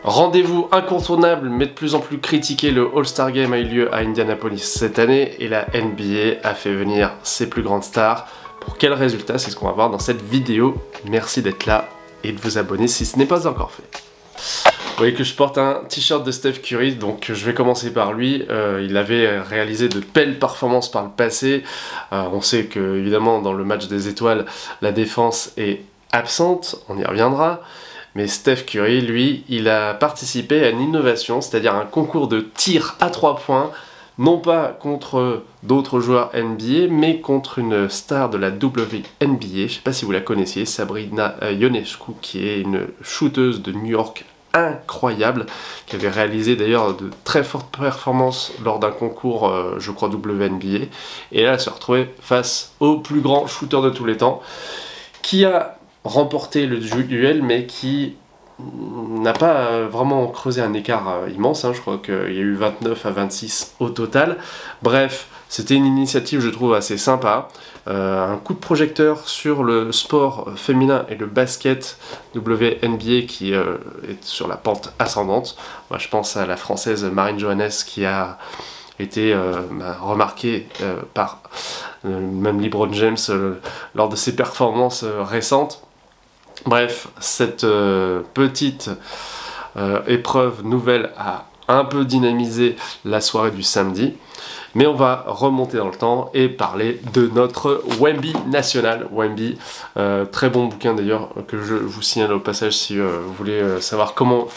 Rendez-vous incontournable mais de plus en plus critiqué, le All-Star Game a eu lieu à Indianapolis cette année et la NBA a fait venir ses plus grandes stars. Pour quel résultat? C'est ce qu'on va voir dans cette vidéo. Merci d'être là et de vous abonner si ce n'est pas encore fait. Vous voyez que je porte un t-shirt de Steph Curry, donc je vais commencer par lui. Il avait réalisé de belles performances par le passé. On sait que évidemment dans le match des étoiles, la défense est absente, on y reviendra. Mais Steph Curry, lui, il a participé à une innovation, c'est-à-dire un concours de tir à 3 points, non pas contre d'autres joueurs NBA, mais contre une star de la WNBA. Je ne sais pas si vous la connaissiez, Sabrina Ionescu, qui est une shooteuse de New York incroyable, qui avait réalisé d'ailleurs de très fortes performances lors d'un concours, je crois, WNBA. Et là, elle se retrouvait face au plus grand shooter de tous les temps, qui a remporté le duel, mais qui n'a pas vraiment creusé un écart immense, hein. Je crois qu'il y a eu 29 à 26 au total. Bref, c'était une initiative, je trouve, assez sympa. Un coup de projecteur sur le sport féminin et le basket WNBA qui est sur la pente ascendante. Moi, je pense à la française Marine Johannes qui a été remarquée par même LeBron James lors de ses performances récentes. Bref, cette petite épreuve nouvelle a un peu dynamisé la soirée du samedi. Mais on va remonter dans le temps et parler de notre Wemby national. Wemby, très bon bouquin d'ailleurs, que je vous signale au passage si vous voulez savoir comment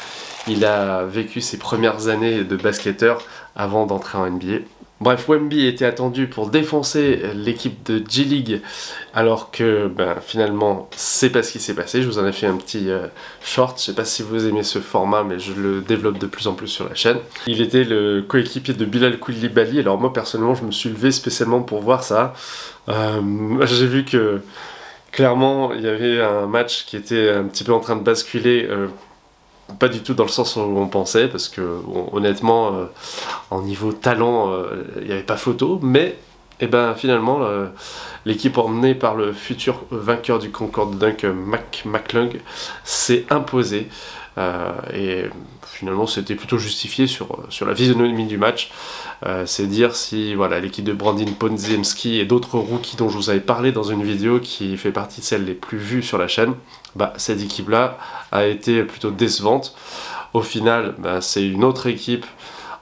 il a vécu ses premières années de basketteur avant d'entrer en NBA. Bref, Wemby était attendu pour défoncer l'équipe de G-League, alors que finalement, c'est pas ce qui s'est passé. Je vous en ai fait un petit short, je sais pas si vous aimez ce format, mais je le développe de plus en plus sur la chaîne. Il était le coéquipier de Bilal Coulibaly, alors moi personnellement, je me suis levé spécialement pour voir ça. J'ai vu que clairement, il y avait un match qui était un petit peu en train de basculer, pas du tout dans le sens où on pensait, parce que bon, honnêtement, en niveau talent, il n'y avait pas photo, mais finalement, l'équipe emmenée par le futur vainqueur du concours de dunk, Mac McClung, s'est imposée. Et finalement, c'était plutôt justifié sur la physionomie du match. C'est dire si voilà, l'équipe de Brandin Podziemski et d'autres rookies dont je vous avais parlé dans une vidéo qui fait partie de celles les plus vues sur la chaîne, cette équipe-là a été plutôt décevante. Au final, c'est une autre équipe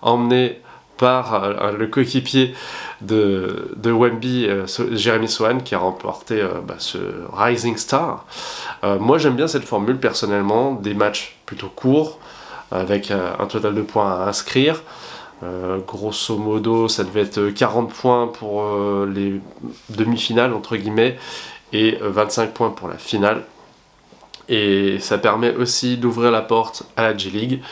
emmenée par le coéquipier de Wemby, Jeremy Sohan, qui a remporté ce Rising Star. Moi j'aime bien cette formule personnellement, des matchs plutôt courts, avec un total de points à inscrire. Grosso modo ça devait être 40 points pour les demi-finales entre guillemets, et 25 points pour la finale. Et ça permet aussi d'ouvrir la porte à la G-League.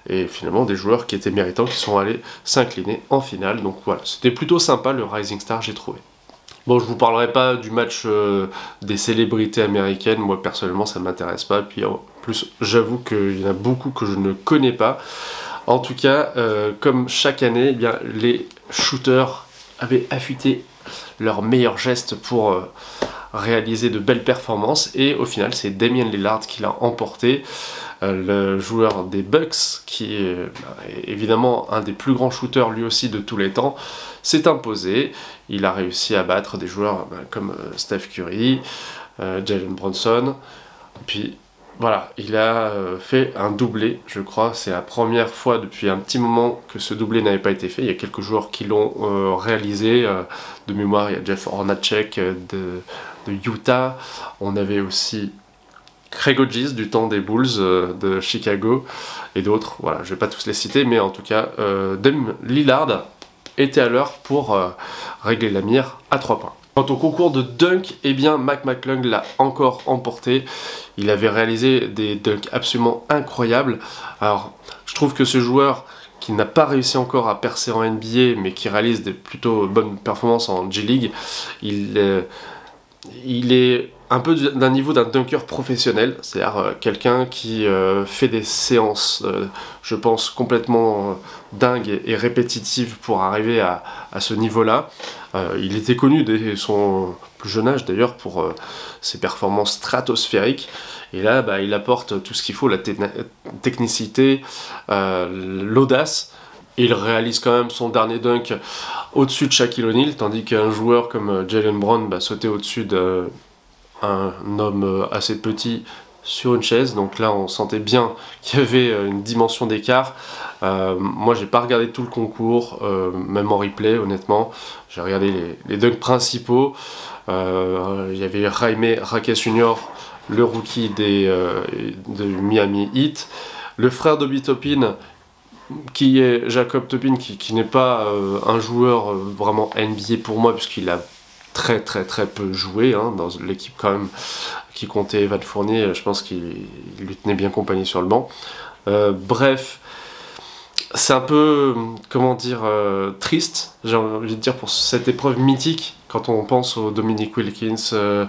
Et finalement des joueurs qui étaient méritants qui sont allés s'incliner en finale. Donc voilà, c'était plutôt sympa le Rising Star, j'ai trouvé. Bon, je vous parlerai pas du match des célébrités américaines, moi personnellement ça ne m'intéresse pas. Puis en plus j'avoue qu'il y en a beaucoup que je ne connais pas. En tout cas, comme chaque année, les shooters avaient affûté leurs meilleurs gestes pour réaliser de belles performances, et au final c'est Damian Lillard qui l'a emporté. Le joueur des Bucks, qui est évidemment un des plus grands shooters lui aussi de tous les temps, s'est imposé. Il a réussi à battre des joueurs comme Steph Curry, Jalen Brunson, puis voilà, il a fait un doublé, je crois. C'est la première fois depuis un petit moment que ce doublé n'avait pas été fait. Il y a quelques joueurs qui l'ont réalisé. De mémoire, il y a Jeff Hornacek de Utah. On avait aussi Craig Hodges du temps des Bulls de Chicago et d'autres. Voilà, je vais pas tous les citer, mais en tout cas, Dame Lillard était à l'heure pour régler la mire à 3 points. Quant au concours de dunk, Mac McClung l'a encore emporté. Il avait réalisé des dunks absolument incroyables. Alors, je trouve que ce joueur qui n'a pas réussi encore à percer en NBA, mais qui réalise des plutôt bonnes performances en G-League, il est un peu d'un niveau d'un dunker professionnel, c'est-à-dire quelqu'un qui fait des séances, je pense, complètement dingues et répétitives pour arriver à ce niveau-là. Il était connu dès son plus jeune âge d'ailleurs pour ses performances stratosphériques, Et là, bah, il apporte tout ce qu'il faut, la technicité, l'audace. Et il réalise quand même son dernier dunk au-dessus de Shaquille O'Neal, tandis qu'un joueur comme Jaylen Brown bah, sautait au-dessus d'un homme assez petit sur une chaise. Donc là, on sentait bien qu'il y avait une dimension d'écart. Moi, j'ai pas regardé tout le concours, même en replay, honnêtement. J'ai regardé les dunks principaux. Il y avait Jaime Jaquez Jr., le rookie de Miami Heat. Le frère d'Obi Toppin, qui est Jacob Toppin, qui n'est pas un joueur vraiment NBA pour moi, puisqu'il a très peu joué hein, dans l'équipe quand même qui comptait Evan Fournier. Je pense qu'il lui tenait bien compagnie sur le banc. Bref, c'est un peu, comment dire, triste, j'ai envie de dire, pour cette épreuve mythique, quand on pense aux Dominique Wilkins,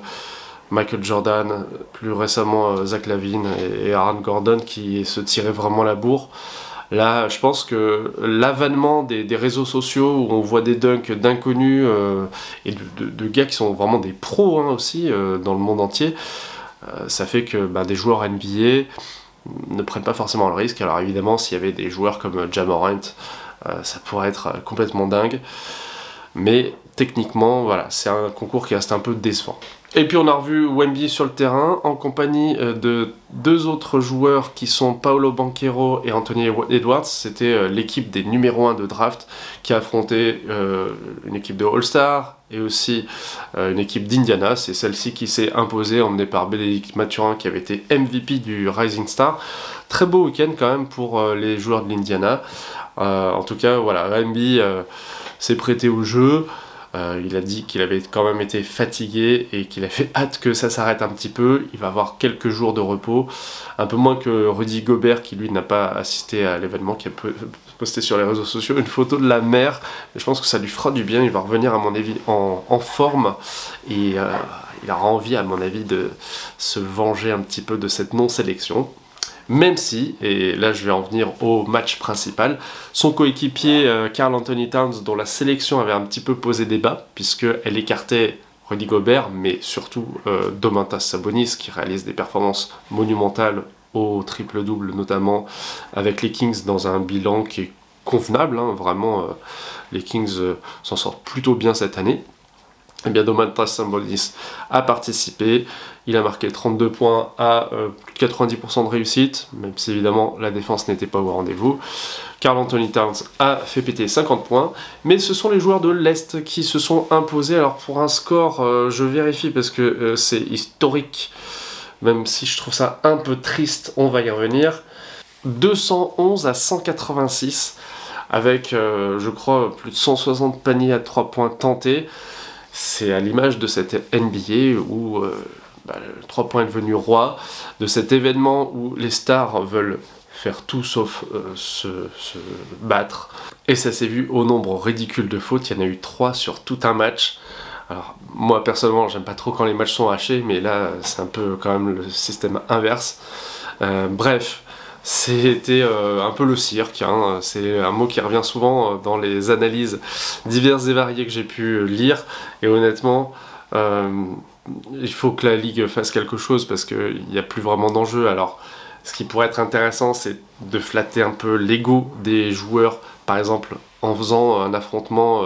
Michael Jordan, plus récemment Zach LaVine et Aaron Gordon qui se tiraient vraiment la bourre. Là, je pense que l'avènement des réseaux sociaux où on voit des dunks d'inconnus et de gars qui sont vraiment des pros hein, aussi dans le monde entier, ça fait que bah, des joueurs NBA ne prennent pas forcément le risque. Alors évidemment, s'il y avait des joueurs comme Ja Morant, ça pourrait être complètement dingue. Mais techniquement, voilà, c'est un concours qui reste un peu décevant. Et puis on a revu Wemby sur le terrain en compagnie de deux autres joueurs qui sont Paolo Banchero et Anthony Edwards. C'était l'équipe des numéros 1 de draft qui a affronté une équipe de All-Star et aussi une équipe d'Indiana. C'est celle-ci qui s'est imposée, emmenée par Bénédicte Mathurin qui avait été MVP du Rising Star. Très beau week-end quand même pour les joueurs de l'Indiana. En tout cas, voilà, Wemby s'est prêté au jeu. Il a dit qu'il avait quand même été fatigué et qu'il avait hâte que ça s'arrête un petit peu. Il va avoir quelques jours de repos, un peu moins que Rudy Gobert qui lui n'a pas assisté à l'événement, qui a posté sur les réseaux sociaux une photo de la mer. Mais je pense que ça lui fera du bien, il va revenir à mon avis en forme et il aura envie à mon avis de se venger un petit peu de cette non-sélection. Même si, et là je vais en venir au match principal, son coéquipier Karl Anthony Towns, dont la sélection avait un petit peu posé débat, puisqu'elle écartait Rudy Gobert, mais surtout Domantas Sabonis, qui réalise des performances monumentales au triple-double, notamment avec les Kings dans un bilan qui est convenable, hein, vraiment, les Kings s'en sortent plutôt bien cette année. Eh bien, Domantas Sabonis a participé, il a marqué 32 points à plus de 90% de réussite, même si évidemment la défense n'était pas au rendez-vous. Karl Anthony Towns a fait péter 50 points, mais ce sont les joueurs de l'Est qui se sont imposés. Alors pour un score, je vérifie parce que c'est historique, même si je trouve ça un peu triste, on va y revenir. 211 à 186, avec je crois plus de 160 paniers à 3 points tentés. C'est à l'image de cette NBA où le 3 points est devenu roi, de cet événement où les stars veulent faire tout sauf se battre. Et ça s'est vu au nombre ridicule de fautes, il y en a eu 3 sur tout un match. Alors moi personnellement j'aime pas trop quand les matchs sont hachés, mais là c'est un peu quand même le système inverse. Bref. C'était un peu le cirque, hein. C'est un mot qui revient souvent dans les analyses diverses et variées que j'ai pu lire, et honnêtement, il faut que la Ligue fasse quelque chose parce qu'il n'y a plus vraiment d'enjeu. Alors, ce qui pourrait être intéressant, c'est de flatter un peu l'ego des joueurs, par exemple en faisant un affrontement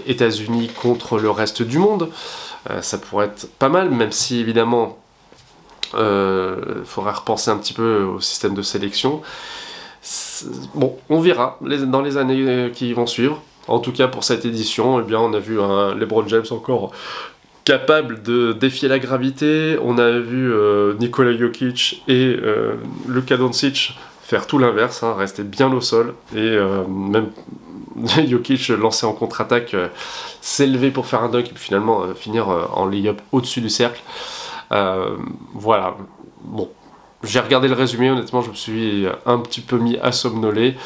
États-Unis contre le reste du monde. Ça pourrait être pas mal, même si évidemment faudrait repenser un petit peu au système de sélection. Bon, on verra dans les années qui vont suivre. En tout cas, pour cette édition, eh bien, on a vu un LeBron James encore capable de défier la gravité. On a vu Nikola Jokic et Luka Doncic faire tout l'inverse, hein, rester bien au sol. Et même Jokic lancé en contre-attaque, s'élever pour faire un dunk et puis finalement finir en lay-up au-dessus du cercle. Voilà, bon, j'ai regardé le résumé, honnêtement je me suis un petit peu mis à somnoler.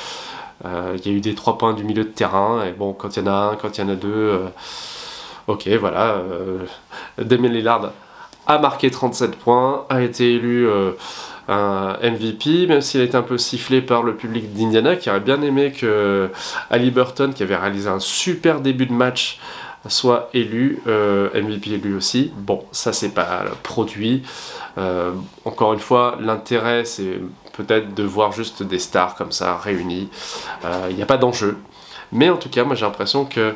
Il y a eu des 3 points du milieu de terrain, et bon, quand il y en a un, quand il y en a deux, ok, voilà, Damian Lillard a marqué 37 points, a été élu un MVP, même s'il a été un peu sifflé par le public d'Indiana, qui aurait bien aimé que Haliburton, qui avait réalisé un super début de match, soit élu, MVP lui aussi. Bon, ça c'est pas produit. Encore une fois, l'intérêt c'est peut-être de voir juste des stars comme ça réunies. Il n'y a pas d'enjeu. Mais en tout cas, moi j'ai l'impression que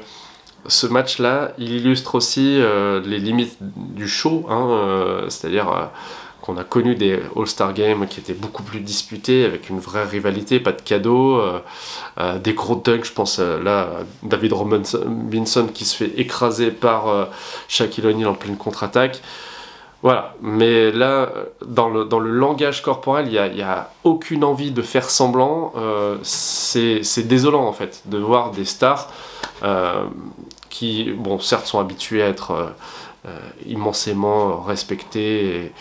ce match-là, il illustre aussi les limites du show, hein, c'est-à-dire qu'on a connu des All-Star Games qui étaient beaucoup plus disputés, avec une vraie rivalité, pas de cadeaux, des gros dunks, je pense là David Robinson qui se fait écraser par Shaquille O'Neal en pleine contre-attaque. Voilà, mais là, dans le langage corporel, il n'y a aucune envie de faire semblant. C'est désolant en fait, de voir des stars qui, bon, certes sont habitués à être immensément respectés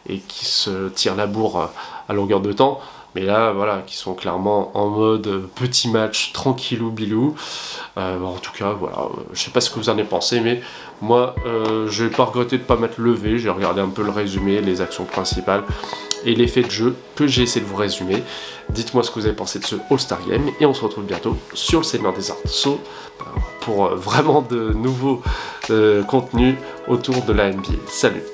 et qui se tirent la bourre à longueur de temps, mais là, voilà, qui sont clairement en mode petit match, tranquillou bilou. En tout cas, voilà, je sais pas ce que vous en avez pensé, mais moi, je n'ai pas regretté de ne pas m'être levé. J'ai regardé un peu le résumé, les actions principales et l'effet de jeu que j'ai essayé de vous résumer. Dites-moi ce que vous avez pensé de ce All-Star Game et on se retrouve bientôt sur le Seigneur des Arceaux pour vraiment de nouveaux contenus autour de la NBA. Salut!